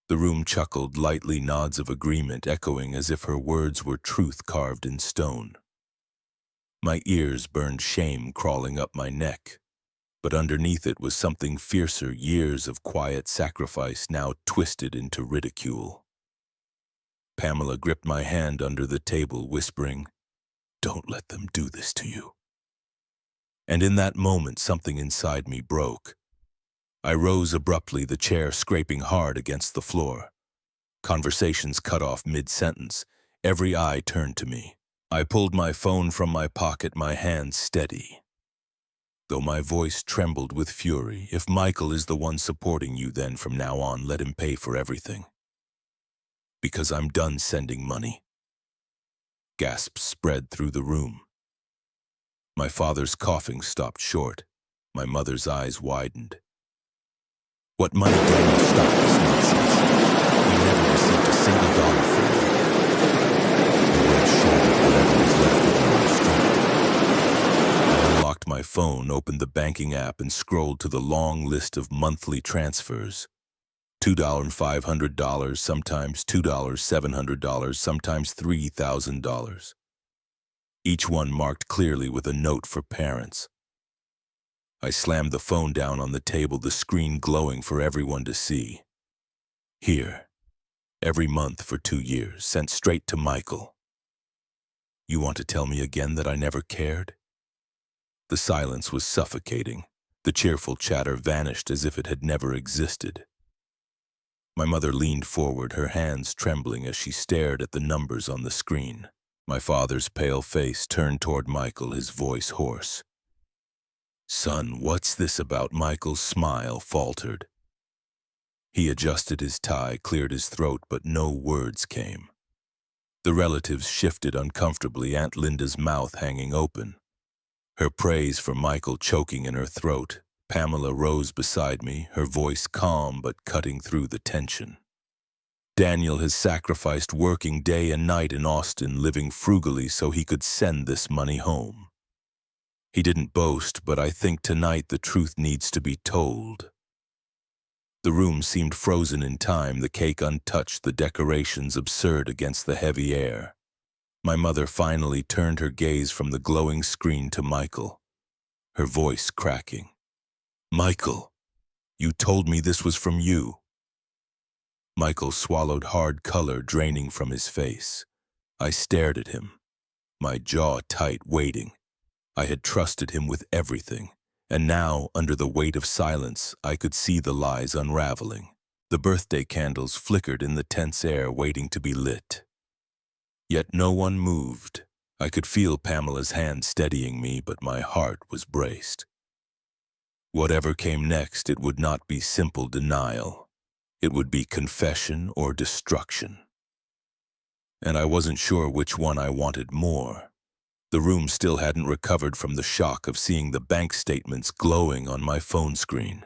The room chuckled, lightly nods of agreement echoing as if her words were truth carved in stone. My ears burned, shame crawling up my neck, but underneath it was something fiercer, years of quiet sacrifice now twisted into ridicule. Pamela gripped my hand under the table, whispering, "Don't let them do this to you." And in that moment, something inside me broke. I rose abruptly, the chair scraping hard against the floor. Conversations cut off mid-sentence. Every eye turned to me. I pulled my phone from my pocket, my hand steady, though my voice trembled with fury. "If Michael is the one supporting you, then from now on let him pay for everything. Because I'm done sending money." Gasps spread through the room. My father's coughing stopped short. My mother's eyes widened. "What money, Daniel? Stop this nonsense. You never received a single dollar from me." The words shattered whatever was left of my strength. I unlocked my phone, opened the banking app, and scrolled to the long list of monthly transfers. $2,500, sometimes $2,700, sometimes $3,000. Each one marked clearly with a note for parents. I slammed the phone down on the table, the screen glowing for everyone to see. "Here, every month for 2 years, sent straight to Michael. You want to tell me again that I never cared?" The silence was suffocating. The cheerful chatter vanished as if it had never existed. My mother leaned forward, her hands trembling as she stared at the numbers on the screen. My father's pale face turned toward Michael, his voice hoarse. "Son, what's this about?" Michael's smile faltered. He adjusted his tie, cleared his throat, but no words came. The relatives shifted uncomfortably, Aunt Linda's mouth hanging open, her praise for Michael choking in her throat. Pamela rose beside me, her voice calm but cutting through the tension. "Daniel has sacrificed working day and night in Austin, living frugally so he could send this money home. He didn't boast, but I think tonight the truth needs to be told." The room seemed frozen in time, the cake untouched, the decorations absurd against the heavy air. My mother finally turned her gaze from the glowing screen to Michael, her voice cracking. "Michael, you told me this was from you." Michael swallowed, hard color draining from his face. I stared at him, my jaw tight, waiting. I had trusted him with everything, and now, under the weight of silence, I could see the lies unraveling. The birthday candles flickered in the tense air, waiting to be lit. Yet no one moved. I could feel Pamela's hand steadying me, but my heart was braced. Whatever came next, it would not be simple denial. It would be confession or destruction. And I wasn't sure which one I wanted more. The room still hadn't recovered from the shock of seeing the bank statements glowing on my phone screen.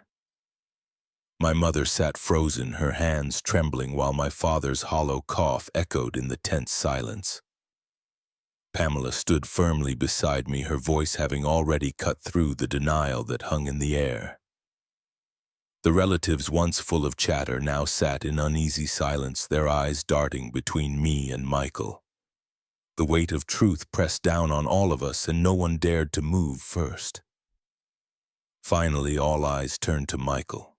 My mother sat frozen, her hands trembling, while my father's hollow cough echoed in the tense silence. Pamela stood firmly beside me, her voice having already cut through the denial that hung in the air. The relatives, once full of chatter, now sat in uneasy silence, their eyes darting between me and Michael. The weight of truth pressed down on all of us, and no one dared to move first. Finally, all eyes turned to Michael.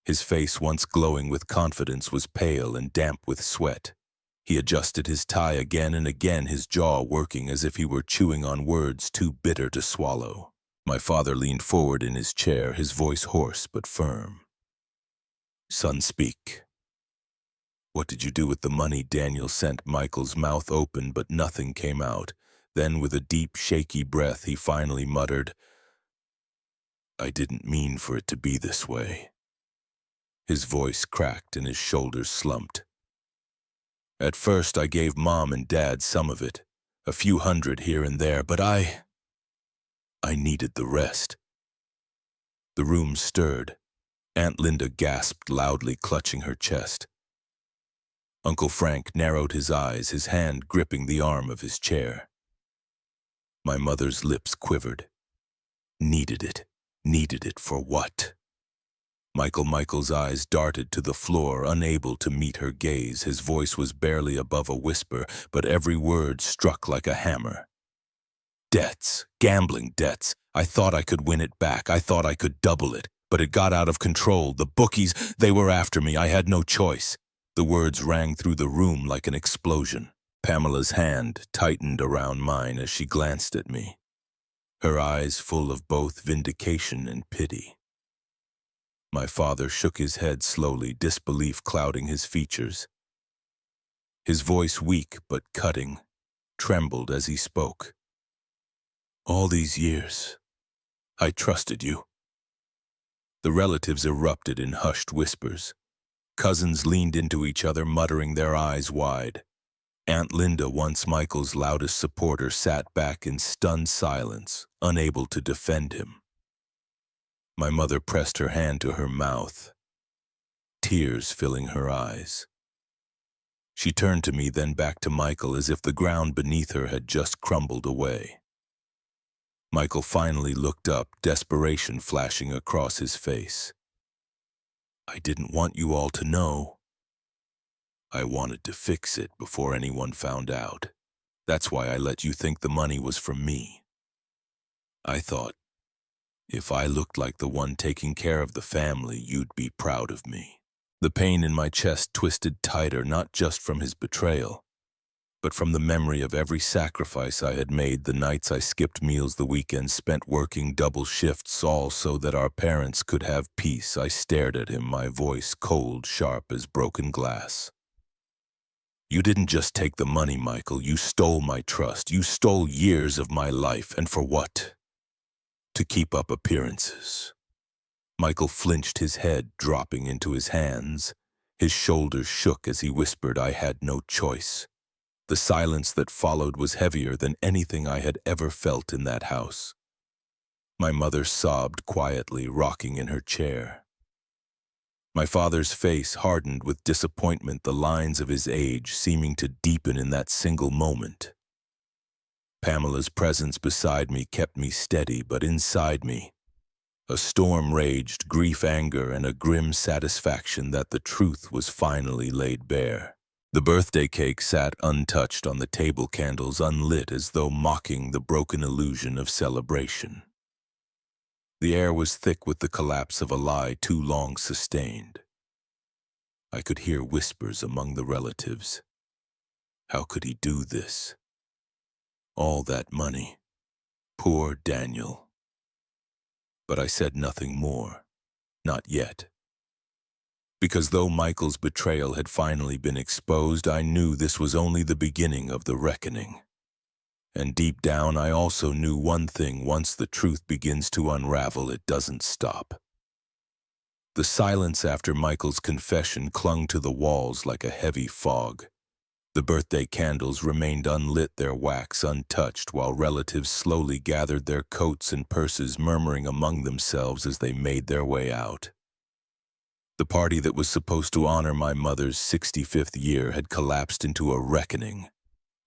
His face, once glowing with confidence, was pale and damp with sweat. He adjusted his tie again and again, his jaw working as if he were chewing on words too bitter to swallow. My father leaned forward in his chair, his voice hoarse but firm. "Son, speak. What did you do with the money Daniel sent?" Michael's mouth opened, but nothing came out. Then, with a deep, shaky breath, he finally muttered, "I didn't mean for it to be this way." His voice cracked and his shoulders slumped. At first, I gave Mom and Dad some of it, a few hundred here and there, but I needed the rest. The room stirred. Aunt Linda gasped loudly, clutching her chest. Uncle Frank narrowed his eyes, his hand gripping the arm of his chair. My mother's lips quivered. Needed it. Needed it for what? Michael's eyes darted to the floor, unable to meet her gaze. His voice was barely above a whisper, but every word struck like a hammer. Debts, gambling debts. I thought I could win it back. I thought I could double it, but it got out of control. The bookies, they were after me. I had no choice. The words rang through the room like an explosion. Pamela's hand tightened around mine as she glanced at me, her eyes full of both vindication and pity. My father shook his head slowly, disbelief clouding his features. His voice, weak but cutting, trembled as he spoke. All these years, I trusted you. The relatives erupted in hushed whispers. Cousins leaned into each other, muttering, their eyes wide. Aunt Linda, once Michael's loudest supporter, sat back in stunned silence, unable to defend him. My mother pressed her hand to her mouth, tears filling her eyes. She turned to me, then back to Michael, as if the ground beneath her had just crumbled away. Michael finally looked up, desperation flashing across his face. I didn't want you all to know. I wanted to fix it before anyone found out. That's why I let you think the money was from me. I thought, if I looked like the one taking care of the family, you'd be proud of me. The pain in my chest twisted tighter, not just from his betrayal, but from the memory of every sacrifice I had made, the nights I skipped meals, the weekends spent working double shifts, all so that our parents could have peace. I stared at him, my voice cold, sharp as broken glass. You didn't just take the money, Michael. You stole my trust. You stole years of my life. And for what? To keep up appearances. Michael flinched, his head dropping into his hands. His shoulders shook as he whispered, I had no choice. The silence that followed was heavier than anything I had ever felt in that house. My mother sobbed quietly, rocking in her chair. My father's face hardened with disappointment, the lines of his age seeming to deepen in that single moment. Pamela's presence beside me kept me steady, but inside me, a storm raged, grief, anger, and a grim satisfaction that the truth was finally laid bare. The birthday cake sat untouched on the table, candles unlit as though mocking the broken illusion of celebration. The air was thick with the collapse of a lie too long sustained. I could hear whispers among the relatives. How could he do this? All that money. Poor Daniel. But I said nothing more. Not yet. Because though Michael's betrayal had finally been exposed, I knew this was only the beginning of the reckoning. And deep down, I also knew one thing: once the truth begins to unravel, it doesn't stop. The silence after Michael's confession clung to the walls like a heavy fog. The birthday candles remained unlit, their wax untouched, while relatives slowly gathered their coats and purses, murmuring among themselves as they made their way out. The party that was supposed to honor my mother's 65th year had collapsed into a reckoning,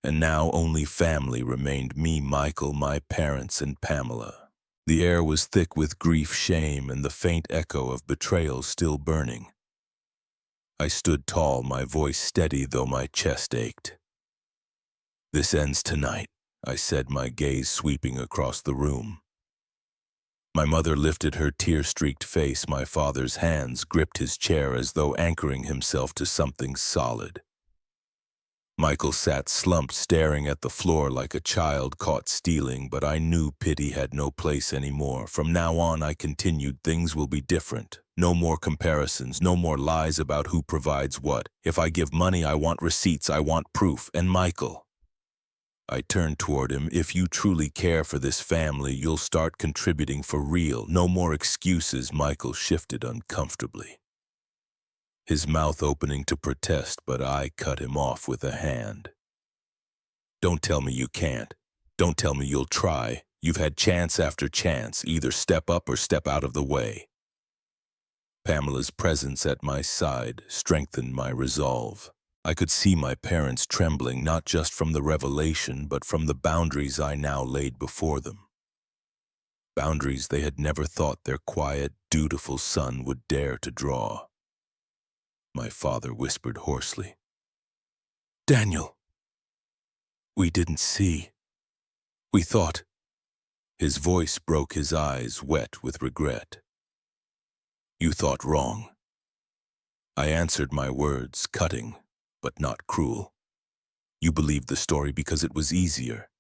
and now only family remained: me, Michael, my parents, and Pamela. The air was thick with grief, shame, and the faint echo of betrayal still burning. I stood tall, my voice steady though my chest ached. This ends tonight, I said, my gaze sweeping across the room. My mother lifted her tear-streaked face. My father's hands gripped his chair as though anchoring himself to something solid. Michael sat slumped, staring at the floor like a child caught stealing, but I knew pity had no place anymore. From now on, I continued, things will be different. No more comparisons, no more lies about who provides what. If I give money, I want receipts, I want proof. And Michael, I turned toward him, if you truly care for this family, you'll start contributing for real. No more excuses. Michael shifted uncomfortably. his mouth opening to protest, but I cut him off with a hand. Don't tell me you can't. Don't tell me you'll try. You've had chance after chance. Either step up or step out of the way. Pamela's presence at my side strengthened my resolve. I could see my parents trembling, not just from the revelation, but from the boundaries I now laid before them. Boundaries they had never thought their quiet, dutiful son would dare to draw. My father whispered hoarsely, "Daniel, we didn't see. We thought." His voice broke, his eyes wet with regret. "You thought wrong." I answered my words, cutting, but not cruel. "You believed the story because it was easier,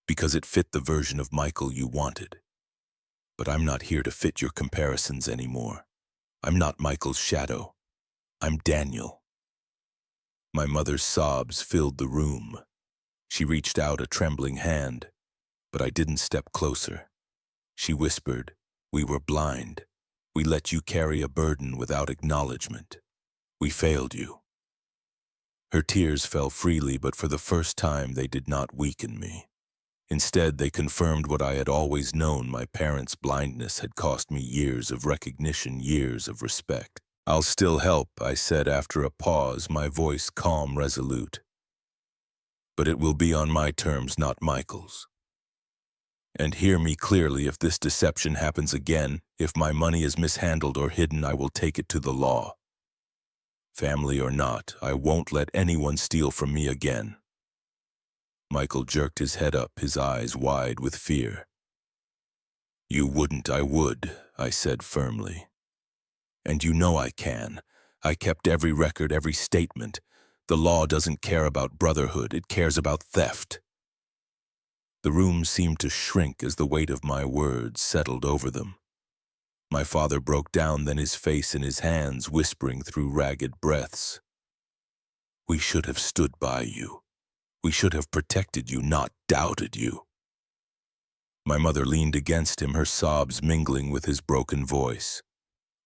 because it fit the version of Michael you wanted. But I'm not here to fit your comparisons anymore. I'm not Michael's shadow. I'm Daniel." My mother's sobs filled the room. She reached out a trembling hand, but I didn't step closer. She whispered, "We were blind. We let you carry a burden without acknowledgement. We failed you." Her tears fell freely, but for the first time they did not weaken me. Instead, they confirmed what I had always known. My parents' blindness had cost me years of recognition, years of respect. "I'll still help," I said after a pause, my voice calm, resolute. "But it will be on my terms, not Michael's. And hear me clearly, if this deception happens again, if my money is mishandled or hidden, I will take it to the law. Family or not, I won't let anyone steal from me again." Michael jerked his head up, his eyes wide with fear. "You wouldn't, I would," I said firmly. "And you know I can. I kept every record, every statement. The law doesn't care about brotherhood, it cares about theft." The room seemed to shrink as the weight of my words settled over them. My father broke down, then his face in his hands, whispering through ragged breaths, "We should have stood by you. We should have protected you, not doubted you." My mother leaned against him, her sobs mingling with his broken voice.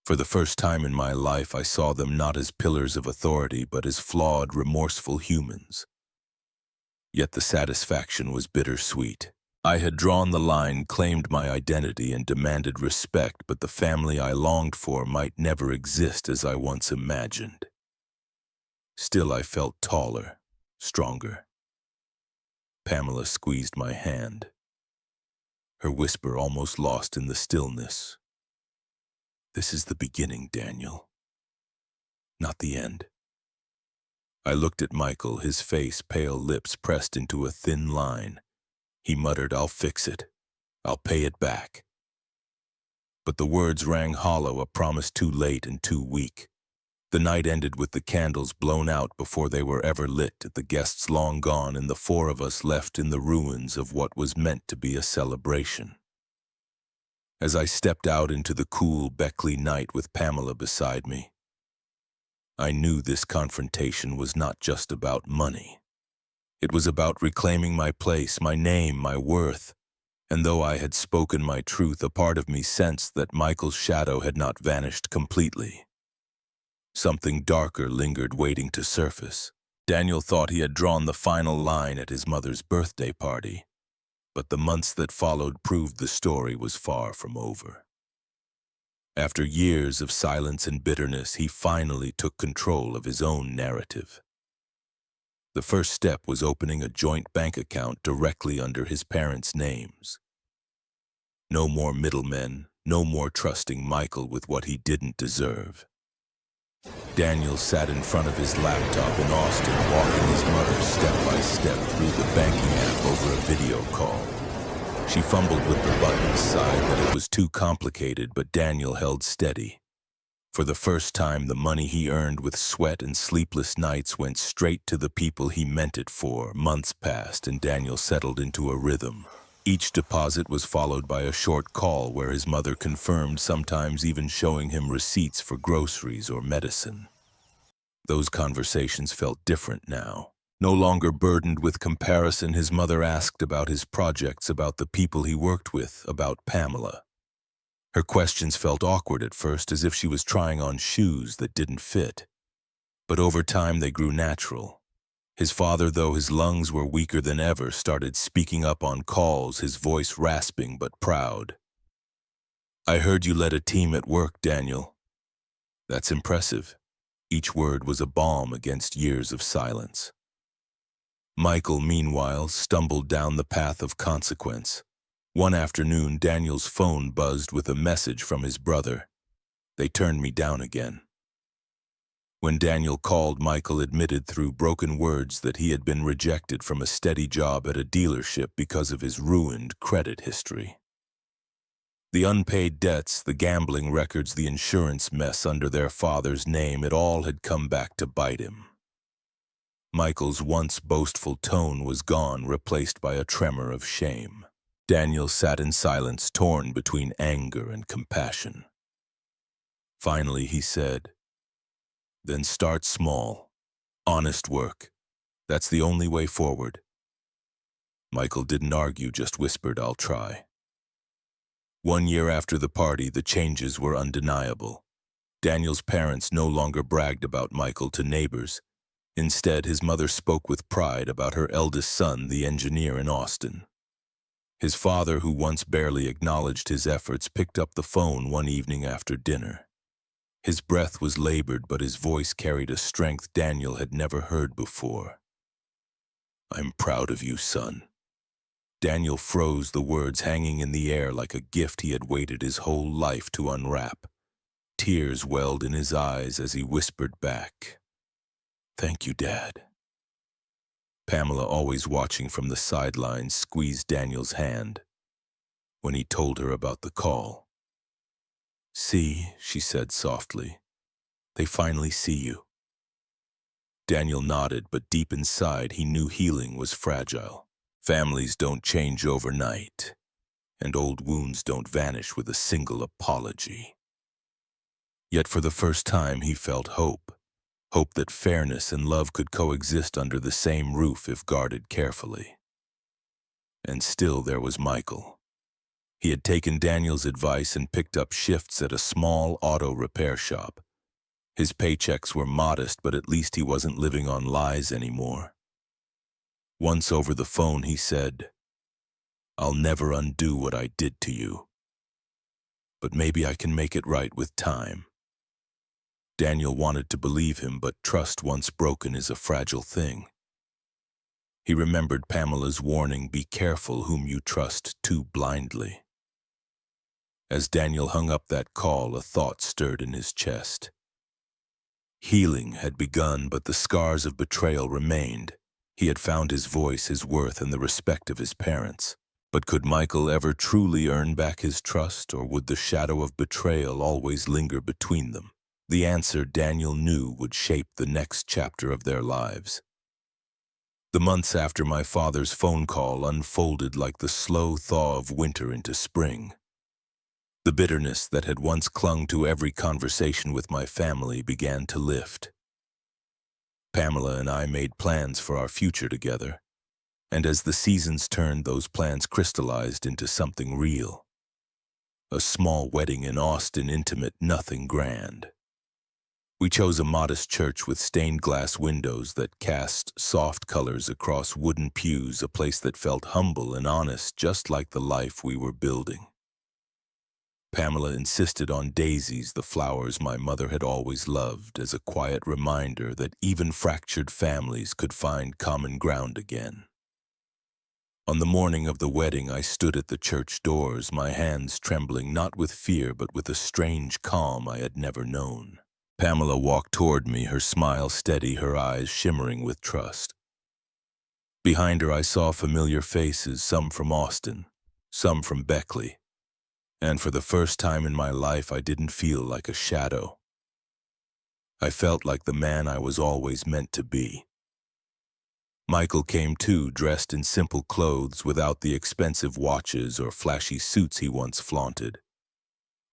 For the first time in my life, I saw them not as pillars of authority, but as flawed, remorseful humans. Yet the satisfaction was bittersweet. I had drawn the line, claimed my identity, and demanded respect, but the family I longed for might never exist as I once imagined. Still, I felt taller, stronger. Pamela squeezed my hand, her whisper almost lost in the stillness. "This is the beginning, Daniel, not the end." I looked at Michael, his face, pale lips pressed into a thin line. He muttered, "I'll fix it. I'll pay it back." But the words rang hollow, a promise too late and too weak. The night ended with the candles blown out before they were ever lit, the guests long gone, and the four of us left in the ruins of what was meant to be a celebration. As I stepped out into the cool Beckley night with Pamela beside me, I knew this confrontation was not just about money. It was about reclaiming my place, my name, my worth. And though I had spoken my truth, a part of me sensed that Michael's shadow had not vanished completely. Something darker lingered, waiting to surface. Daniel thought he had drawn the final line at his mother's birthday party, but the months that followed proved the story was far from over. After years of silence and bitterness, he finally took control of his own narrative. The first step was opening a joint bank account directly under his parents' names. No more middlemen, no more trusting Michael with what he didn't deserve. Daniel sat in front of his laptop in Austin, walking his mother step by step through the banking app over a video call. She fumbled with the buttons, sighed that it was too complicated, but Daniel held steady. For the first time, the money he earned with sweat and sleepless nights went straight to the people he meant it for. Months passed, and Daniel settled into a rhythm. Each deposit was followed by a short call where his mother confirmed, sometimes even showing him receipts for groceries or medicine. Those conversations felt different now. No longer burdened with comparison, his mother asked about his projects, about the people he worked with, about Pamela. Her questions felt awkward at first, as if she was trying on shoes that didn't fit. But over time they grew natural. His father, though his lungs were weaker than ever, started speaking up on calls, his voice rasping but proud. "I heard you led a team at work, Daniel." "That's impressive." Each word was a balm against years of silence. Michael, meanwhile, stumbled down the path of consequence. One afternoon, Daniel's phone buzzed with a message from his brother. "They turned me down again." When Daniel called, Michael admitted through broken words that he had been rejected from a steady job at a dealership because of his ruined credit history. The unpaid debts, the gambling records, the insurance mess under their father's name, it all had come back to bite him. Michael's once boastful tone was gone, replaced by a tremor of shame. Daniel sat in silence, torn between anger and compassion. Finally, he said, "Then start small. Honest work. That's the only way forward." Michael didn't argue, just whispered, "I'll try." 1 year after the party, the changes were undeniable. Daniel's parents no longer bragged about Michael to neighbors. Instead, his mother spoke with pride about her eldest son, the engineer in Austin. His father, who once barely acknowledged his efforts, picked up the phone one evening after dinner. His breath was labored, but his voice carried a strength Daniel had never heard before. "I'm proud of you, son." Daniel froze, the words hanging in the air like a gift he had waited his whole life to unwrap. Tears welled in his eyes as he whispered back, "Thank you, Dad." Pamela, always watching from the sidelines, squeezed Daniel's hand when he told her about the call. "See," she said softly, "they finally see you." Daniel nodded, but deep inside he knew healing was fragile. Families don't change overnight, and old wounds don't vanish with a single apology. Yet for the first time he felt hope. Hope that fairness and love could coexist under the same roof if guarded carefully. And still there was Michael. He had taken Daniel's advice and picked up shifts at a small auto repair shop. His paychecks were modest, but at least he wasn't living on lies anymore. Once over the phone he said, "I'll never undo what I did to you. But maybe I can make it right with time." Daniel wanted to believe him, but trust once broken is a fragile thing. He remembered Pamela's warning, "Be careful whom you trust too blindly." As Daniel hung up that call, a thought stirred in his chest. Healing had begun, but the scars of betrayal remained. He had found his voice, his worth, and the respect of his parents. But could Michael ever truly earn back his trust, or would the shadow of betrayal always linger between them? The answer, Daniel knew, would shape the next chapter of their lives. The months after my father's phone call unfolded like the slow thaw of winter into spring. The bitterness that had once clung to every conversation with my family began to lift. Pamela and I made plans for our future together, and as the seasons turned, those plans crystallized into something real. A small wedding in Austin, intimate, nothing grand. We chose a modest church with stained glass windows that cast soft colors across wooden pews, a place that felt humble and honest, just like the life we were building. Pamela insisted on daisies, the flowers my mother had always loved, as a quiet reminder that even fractured families could find common ground again. On the morning of the wedding, I stood at the church doors, my hands trembling not with fear but with a strange calm I had never known. Pamela walked toward me, her smile steady, her eyes shimmering with trust. Behind her I saw familiar faces, some from Austin, some from Beckley. And for the first time in my life, I didn't feel like a shadow. I felt like the man I was always meant to be. Michael came too, dressed in simple clothes, without the expensive watches or flashy suits he once flaunted.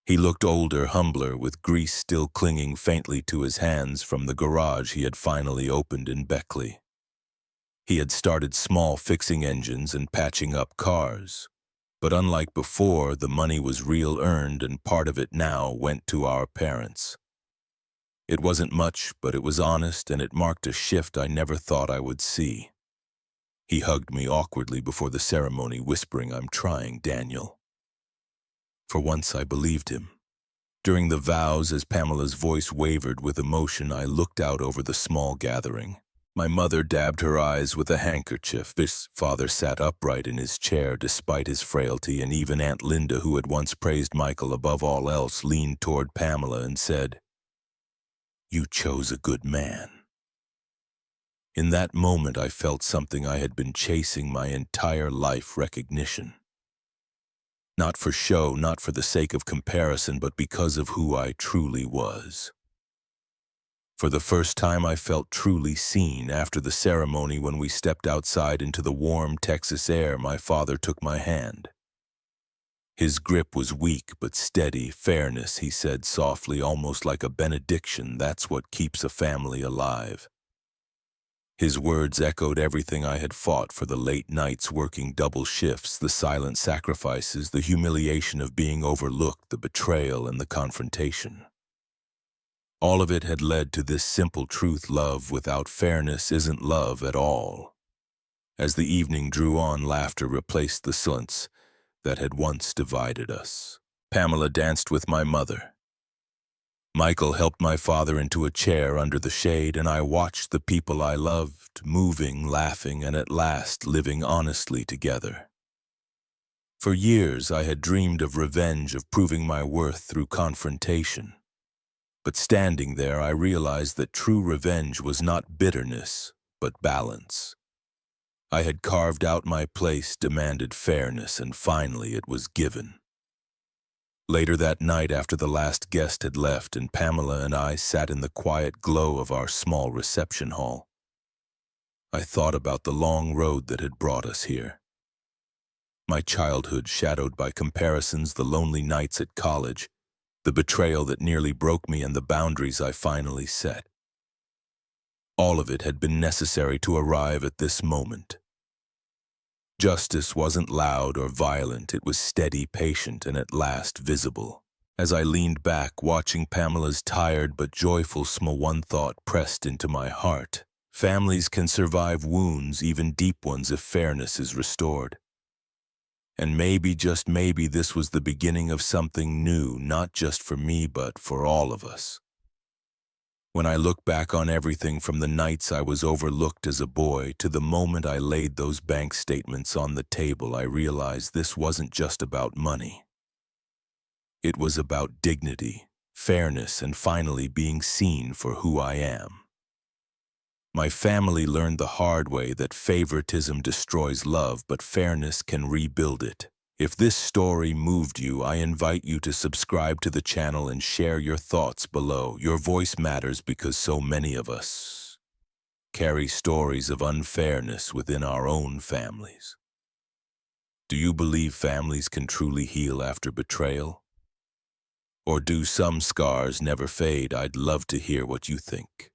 He looked older, humbler, with grease still clinging faintly to his hands from the garage he had finally opened in Beckley. He had started small, fixing engines and patching up cars. But unlike before, the money was real, earned, and part of it now went to our parents. It wasn't much, but it was honest, and it marked a shift I never thought I would see. He hugged me awkwardly before the ceremony, whispering, "I'm trying, Daniel." For once I believed him. During the vows, as Pamela's voice wavered with emotion, I looked out over the small gathering. My mother dabbed her eyes with a handkerchief. His father sat upright in his chair despite his frailty, and even Aunt Linda, who had once praised Michael above all else, leaned toward Pamela and said, "You chose a good man." In that moment, I felt something I had been chasing my entire life: recognition. Not for show, not for the sake of comparison, but because of who I truly was. For the first time, I felt truly seen. After the ceremony, when we stepped outside into the warm Texas air, my father took my hand. His grip was weak but steady. "Fairness," he said softly, almost like a benediction. "That's what keeps a family alive." His words echoed everything I had fought: for the late nights working double shifts, the silent sacrifices, the humiliation of being overlooked, the betrayal and the confrontation. All of it had led to this simple truth: love without fairness isn't love at all. As the evening drew on, laughter replaced the silence that had once divided us. Pamela danced with my mother. Michael helped my father into a chair under the shade, and I watched the people I loved moving, laughing, and at last living honestly together. For years I had dreamed of revenge, of proving my worth through confrontation. But standing there, I realized that true revenge was not bitterness, but balance. I had carved out my place, demanded fairness, and finally it was given. Later that night, after the last guest had left and Pamela and I sat in the quiet glow of our small reception hall, I thought about the long road that had brought us here. My childhood shadowed by comparisons, the lonely nights at college, the betrayal that nearly broke me, and the boundaries I finally set. All of it had been necessary to arrive at this moment. Justice wasn't loud or violent, it was steady, patient, and at last visible. As I leaned back, watching Pamela's tired but joyful smile, one thought pressed into my heart: families can survive wounds, even deep ones, if fairness is restored. And maybe, just maybe, this was the beginning of something new, not just for me, but for all of us. When I look back on everything, from the nights I was overlooked as a boy to the moment I laid those bank statements on the table, I realized this wasn't just about money. It was about dignity, fairness, and finally being seen for who I am. My family learned the hard way that favoritism destroys love, but fairness can rebuild it. If this story moved you, I invite you to subscribe to the channel and share your thoughts below. Your voice matters because so many of us carry stories of unfairness within our own families. Do you believe families can truly heal after betrayal? Or do some scars never fade? I'd love to hear what you think.